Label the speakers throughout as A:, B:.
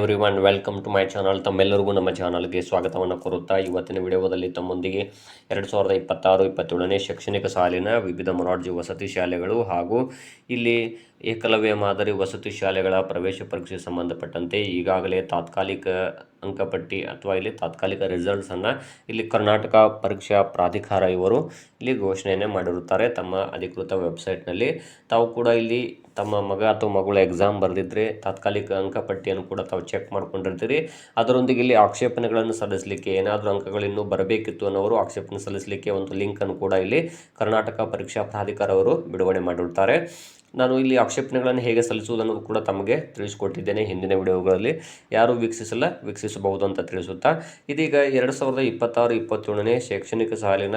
A: Everyone, welcome to my channel. ತಮ್ಮೆಲ್ಲರಿಗೂ ನಮ್ಮ ಚಾನಲ್ಗೆ ಸ್ವಾಗತವನ್ನು ಕೋರುತ್ತಾ ಇವತ್ತಿನ ವಿಡಿಯೋದಲ್ಲಿ ತಮ್ಮೊಂದಿಗೆ 2026-27ನೇ ಶೈಕ್ಷಣಿಕ ಸಾಲಿನ ವಿವಿಧ ಮೊರಾರ್ಜಿ ವಸತಿ ಶಾಲೆಗಳು ಹಾಗೂ ಇಲ್ಲಿ ಏಕಲವ್ಯ ಮಾದರಿ ವಸತಿ ಶಾಲೆಗಳ ಪ್ರವೇಶ ಪರೀಕ್ಷೆ ಸಂಬಂಧಪಟ್ಟಂತೆ ಈಗಾಗಲೇ ತಾತ್ಕಾಲಿಕ ಅಂಕಪಟ್ಟಿ ಅಥವಾ ಇಲ್ಲಿ ತಾತ್ಕಾಲಿಕ ರಿಸಲ್ಟ್ಸನ್ನು ಇಲ್ಲಿ ಕರ್ನಾಟಕ ಪರೀಕ್ಷಾ ಪ್ರಾಧಿಕಾರ ಇವರು ಇಲ್ಲಿ ಘೋಷಣೆಯನ್ನು ಮಾಡಿರುತ್ತಾರೆ ತಮ್ಮ ಅಧಿಕೃತ ವೆಬ್ಸೈಟ್ನಲ್ಲಿ. ತಾವು ಕೂಡ ಇಲ್ಲಿ ತಮ್ಮ ಮಗ ಅಥವಾ ಮಗಳ ಎಕ್ಸಾಮ್ ಬರೆದಿದ್ದರೆ ತಾತ್ಕಾಲಿಕ ಅಂಕಪಟ್ಟಿಯನ್ನು ಕೂಡ ತಾವು ಚೆಕ್ ಮಾಡ್ಕೊಂಡಿರ್ತೀರಿ. ಅದರೊಂದಿಗೆ ಇಲ್ಲಿ ಆಕ್ಷೇಪಣೆಗಳನ್ನು ಸಲ್ಲಿಸಲಿಕ್ಕೆ ಏನಾದರೂ ಅಂಕಗಳು ಇನ್ನೂ ಬರಬೇಕಿತ್ತು ಅನ್ನೋರು ಆಕ್ಷೇಪಣೆ ಸಲ್ಲಿಸಲಿಕ್ಕೆ ಒಂದು ಲಿಂಕನ್ನು ಕೂಡ ಇಲ್ಲಿ ಕರ್ನಾಟಕ ಪರೀಕ್ಷಾ ಪ್ರಾಧಿಕಾರ ಅವರು ಬಿಡುಗಡೆ ಮಾಡಿರುತ್ತಾರೆ. ನಾನು ಇಲ್ಲಿ ಆಕ್ಷೇಪಣೆಗಳನ್ನು ಹೇಗೆ ಸಲ್ಲಿಸುವುದನ್ನು ಕೂಡ ತಮಗೆ ತಿಳಿಸಿಕೊಟ್ಟಿದ್ದೇನೆ ಹಿಂದಿನ ವಿಡಿಯೋಗಳಲ್ಲಿ. ಯಾರು ವೀಕ್ಷಿಸಬಹುದು ಅಂತ ತಿಳಿಸುತ್ತಾ, ಇದೀಗ 2026-27ನೇ ಶೈಕ್ಷಣಿಕ ಸಾಲಿನ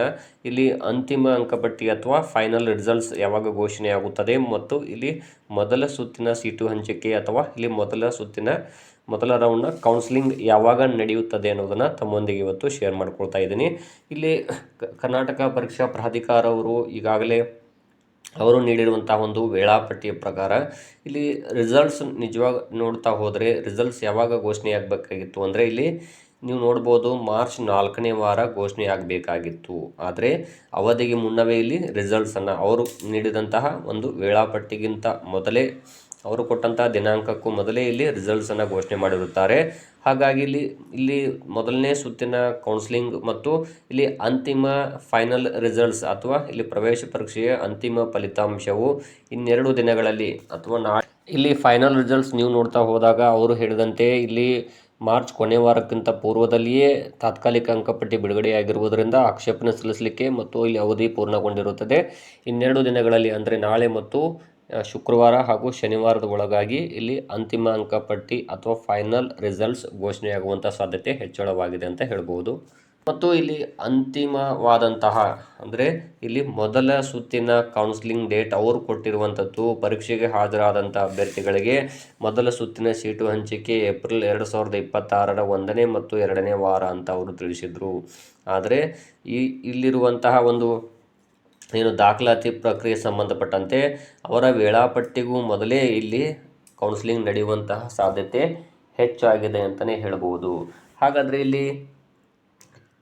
A: ಇಲ್ಲಿ ಅಂತಿಮ ಅಂಕಪಟ್ಟಿ ಅಥವಾ ಫೈನಲ್ ರಿಸಲ್ಟ್ಸ್ ಯಾವಾಗ ಘೋಷಣೆಯಾಗುತ್ತದೆ ಮತ್ತು ಇಲ್ಲಿ ಮೊದಲ ಸುತ್ತಿನ ಸೀಟು ಹಂಚಿಕೆ ಅಥವಾ ಇಲ್ಲಿ ಮೊದಲ ರೌಂಡ್ನ ಕೌನ್ಸಿಲಿಂಗ್ ಯಾವಾಗ ನಡೆಯುತ್ತದೆ ಅನ್ನೋದನ್ನು ತಮ್ಮೊಂದಿಗೆ ಇವತ್ತು ಶೇರ್ ಮಾಡ್ಕೊಳ್ತಾ ಇದ್ದೀನಿ. ಇಲ್ಲಿ ಕರ್ನಾಟಕ ಪರೀಕ್ಷಾ ಪ್ರಾಧಿಕಾರ ಅವರು ಈಗಾಗಲೇ ಅವರು ನೀಡಿರುವಂತಹ ಒಂದು ವೇಳಾಪಟ್ಟಿಯ ಪ್ರಕಾರ ಇಲ್ಲಿ ರಿಸಲ್ಟ್ಸ್ ನಿಜವಾಗಿ ನೋಡ್ತಾ ಹೋದರೆ ರಿಸಲ್ಟ್ಸ್ ಯಾವಾಗ ಘೋಷಣೆ ಆಗಬೇಕಾಗಿತ್ತು ಅಂದರೆ ಇಲ್ಲಿ ನೀವು ನೋಡ್ಬೋದು ಮಾರ್ಚ್ 4ನೇ ವಾರ ಘೋಷಣೆ ಆಗಬೇಕಾಗಿತ್ತು. ಆದರೆ ಅವಧಿಗೆ ಮುನ್ನವೇ ಇಲ್ಲಿ ರಿಸಲ್ಟ್ಸನ್ನು ಅವರು ನೀಡಿದಂತಹ ಒಂದು ವೇಳಾಪಟ್ಟಿಗಿಂತ ಮೊದಲೇ ಅವರು ಕೊಟ್ಟಂತಹ ದಿನಾಂಕಕ್ಕೂ ಮೊದಲೇ ಇಲ್ಲಿ ರಿಸಲ್ಟ್ಸನ್ನು ಘೋಷಣೆ ಮಾಡಿರುತ್ತಾರೆ. ಹಾಗಾಗಿ ಇಲ್ಲಿ ಮೊದಲನೇ ಸುತ್ತಿನ ಕೌನ್ಸಿಲಿಂಗ್ ಮತ್ತು ಇಲ್ಲಿ ಅಂತಿಮ ಫೈನಲ್ ರಿಸಲ್ಟ್ಸ್ ಅಥವಾ ಇಲ್ಲಿ ಪ್ರವೇಶ ಪರೀಕ್ಷೆಯ ಅಂತಿಮ ಫಲಿತಾಂಶವು ಇನ್ನೆರಡು ದಿನಗಳಲ್ಲಿ ಅಥವಾ ಇಲ್ಲಿ ಫೈನಲ್ ರಿಸಲ್ಟ್ಸ್ ನೀವು ನೋಡ್ತಾ ಹೋದಾಗ ಅವರು ಹೇಳಿದಂತೆ ಇಲ್ಲಿ ಮಾರ್ಚ್ ಕೊನೆ ವಾರಕ್ಕಿಂತ ಪೂರ್ವದಲ್ಲಿಯೇ ತಾತ್ಕಾಲಿಕ ಅಂಕಪಟ್ಟಿ ಬಿಡುಗಡೆಯಾಗಿರುವುದರಿಂದ ಆಕ್ಷೇಪಣೆ ಸಲ್ಲಿಸಲಿಕ್ಕೆ ಮತ್ತು ಇಲ್ಲಿ ಅವಧಿ ಪೂರ್ಣಗೊಂಡಿರುತ್ತದೆ. ಇನ್ನೆರಡು ದಿನಗಳಲ್ಲಿ ಅಂದರೆ ನಾಳೆ ಮತ್ತು ಶುಕ್ರವಾರ ಹಾಗೂ ಶನಿವಾರದ ಒಳಗಾಗಿ ಇಲ್ಲಿ ಅಂತಿಮ ಅಂಕಪಟ್ಟಿ ಅಥವಾ ಫೈನಲ್ ರಿಸಲ್ಟ್ಸ್ ಘೋಷಣೆಯಾಗುವಂಥ ಸಾಧ್ಯತೆ ಹೆಚ್ಚಳವಾಗಿದೆ ಅಂತ ಹೇಳ್ಬೋದು. ಮತ್ತು ಇಲ್ಲಿ ಅಂತಿಮವಾದಂತಹ ಅಂದರೆ ಇಲ್ಲಿ ಮೊದಲ ಸುತ್ತಿನ ಕೌನ್ಸಿಲಿಂಗ್ ಡೇಟ್ ಅವರು ಕೊಟ್ಟಿರುವಂಥದ್ದು ಪರೀಕ್ಷೆಗೆ ಹಾಜರಾದಂಥ ಅಭ್ಯರ್ಥಿಗಳಿಗೆ ಮೊದಲ ಸುತ್ತಿನ ಸೀಟು ಹಂಚಿಕೆ ಏಪ್ರಿಲ್ 2026ರ 1ನೇ ಮತ್ತು 2ನೇ ವಾರ ಅಂತ ಅವರು ತಿಳಿಸಿದರು. ಆದರೆ ಇಲ್ಲಿರುವಂತಹ ಒಂದು ಏನು ದಾಖಲಾತಿ ಪ್ರಕ್ರಿಯೆ ಸಂಬಂಧಪಟ್ಟಂತೆ ಅವರ ವೇಳಾಪಟ್ಟಿಗೂ ಮೊದಲೇ ಇಲ್ಲಿ ಕೌನ್ಸಿಲಿಂಗ್ ನಡೆಯುವಂತಹ ಸಾಧ್ಯತೆ ಹೆಚ್ಚಾಗಿದೆ ಅಂತಲೇ ಹೇಳ್ಬೋದು. ಹಾಗಾದರೆ ಇಲ್ಲಿ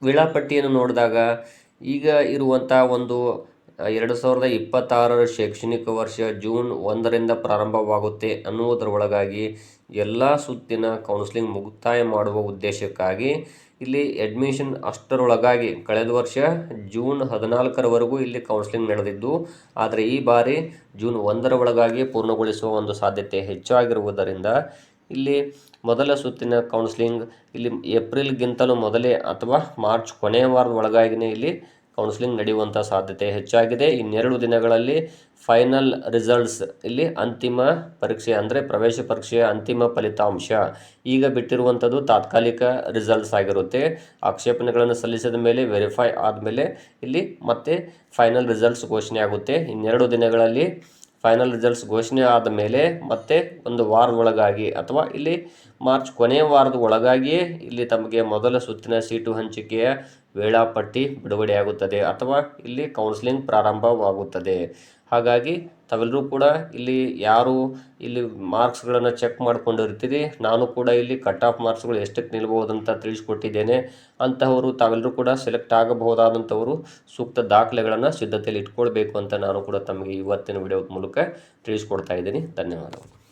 A: ವೇಳಾಪಟ್ಟಿಯನ್ನು ನೋಡಿದಾಗ ಈಗ ಇರುವಂಥ ಒಂದು 2026ರ ಶೈಕ್ಷಣಿಕ ವರ್ಷ ಜೂನ್ 1ರಿಂದ ಪ್ರಾರಂಭವಾಗುತ್ತೆ ಅನ್ನುವುದರೊಳಗಾಗಿ ಎಲ್ಲ ಸುತ್ತಿನ ಕೌನ್ಸಿಲಿಂಗ್ ಮುಕ್ತಾಯ ಮಾಡುವ ಉದ್ದೇಶಕ್ಕಾಗಿ ಇಲ್ಲಿ ಅಡ್ಮಿಷನ್ ಅಷ್ಟರೊಳಗಾಗಿ ಕಳೆದ ವರ್ಷ ಜೂನ್ 14ರವರೆಗೂ ಇಲ್ಲಿ ಕೌನ್ಸಿಲಿಂಗ್ ನಡೆದಿದ್ದು, ಆದರೆ ಈ ಬಾರಿ ಜೂನ್ 1ರ ಒಳಗಾಗಿ ಪೂರ್ಣಗೊಳಿಸುವ ಒಂದು ಸಾಧ್ಯತೆ ಹೆಚ್ಚಾಗಿರುವುದರಿಂದ ಇಲ್ಲಿ ಮೊದಲ ಸುತ್ತಿನ ಕೌನ್ಸಿಲಿಂಗ್ ಇಲ್ಲಿ ಏಪ್ರಿಲ್ಗಿಂತಲೂ ಮೊದಲೇ ಅಥವಾ ಮಾರ್ಚ್ ಕೊನೆಯ ವಾರದ ಒಳಗಾಗಿಯೇ ಇಲ್ಲಿ ಕೌನ್ಸಿಲಿಂಗ್ ನಡೆಯುವಂಥ ಸಾಧ್ಯತೆ ಹೆಚ್ಚಾಗಿದೆ. ಇನ್ನೆರಡು ದಿನಗಳಲ್ಲಿ ಫೈನಲ್ ರಿಸಲ್ಟ್ಸ್ ಇಲ್ಲಿ ಅಂತಿಮ ಪರೀಕ್ಷೆ ಅಂದರೆ ಪ್ರವೇಶ ಪರೀಕ್ಷೆಯ ಅಂತಿಮ ಫಲಿತಾಂಶ ಈಗ ಬಿಟ್ಟಿರುವಂಥದ್ದು ತಾತ್ಕಾಲಿಕ ರಿಸಲ್ಟ್ಸ್ ಆಗಿರುತ್ತೆ. ಆಕ್ಷೇಪಣೆಗಳನ್ನು ಸಲ್ಲಿಸಿದ ಮೇಲೆ ವೆರಿಫೈ ಆದಮೇಲೆ ಇಲ್ಲಿ ಮತ್ತೆ ಫೈನಲ್ ರಿಸಲ್ಟ್ಸ್ ಘೋಷಣೆ ಆಗುತ್ತೆ. ಇನ್ನೆರಡು ದಿನಗಳಲ್ಲಿ ಫೈನಲ್ ರಿಸಲ್ಟ್ಸ್ ಘೋಷಣೆ ಆದ ಮೇಲೆ ಮತ್ತೆ ಒಂದು ವಾರದ ಒಳಗಾಗಿ ಅಥವಾ ಇಲ್ಲಿ ಮಾರ್ಚ್ ಕೊನೆಯ ವಾರದ ಒಳಗಾಗಿಯೇ ಇಲ್ಲಿ ತಮಗೆ ಮೊದಲ ಸುತ್ತಿನ ಸೀಟು ಹಂಚಿಕೆಯ ವೇಳಾಪಟ್ಟಿ ಬಿಡುಗಡೆಯಾಗುತ್ತದೆ ಅಥವಾ ಇಲ್ಲಿ ಕೌನ್ಸಿಲಿಂಗ್ ಪ್ರಾರಂಭವಾಗುತ್ತದೆ. ಹಾಗಾಗಿ ತಾವೆಲ್ಲರೂ ಕೂಡ ಇಲ್ಲಿ ಯಾರು ಇಲ್ಲಿ ಮಾರ್ಕ್ಸ್ಗಳನ್ನು ಚೆಕ್ ಮಾಡ್ಕೊಂಡಿರ್ತೀರಿ, ನಾನು ಕೂಡ ಇಲ್ಲಿ ಕಟ್ ಆಫ್ ಮಾರ್ಕ್ಸ್ಗಳು ಎಷ್ಟಕ್ಕೆ ನಿಲ್ಬಹುದಂತ ತಿಳಿಸ್ಕೊಟ್ಟಿದ್ದೇನೆ. ಅಂತಹವರು ತಾವೆಲ್ಲರೂ ಕೂಡ ಸೆಲೆಕ್ಟ್ ಆಗಬಹುದಾದಂಥವರು ಸೂಕ್ತ ದಾಖಲೆಗಳನ್ನು ಸಿದ್ಧತೆಯಲ್ಲಿ ಇಟ್ಕೊಳ್ಬೇಕು ಅಂತ ನಾನು ಕೂಡ ತಮಗೆ ಇವತ್ತಿನ ವಿಡಿಯೋ ಮೂಲಕ ತಿಳಿಸ್ಕೊಡ್ತಾ ಇದ್ದೀನಿ. ಧನ್ಯವಾದಗಳು.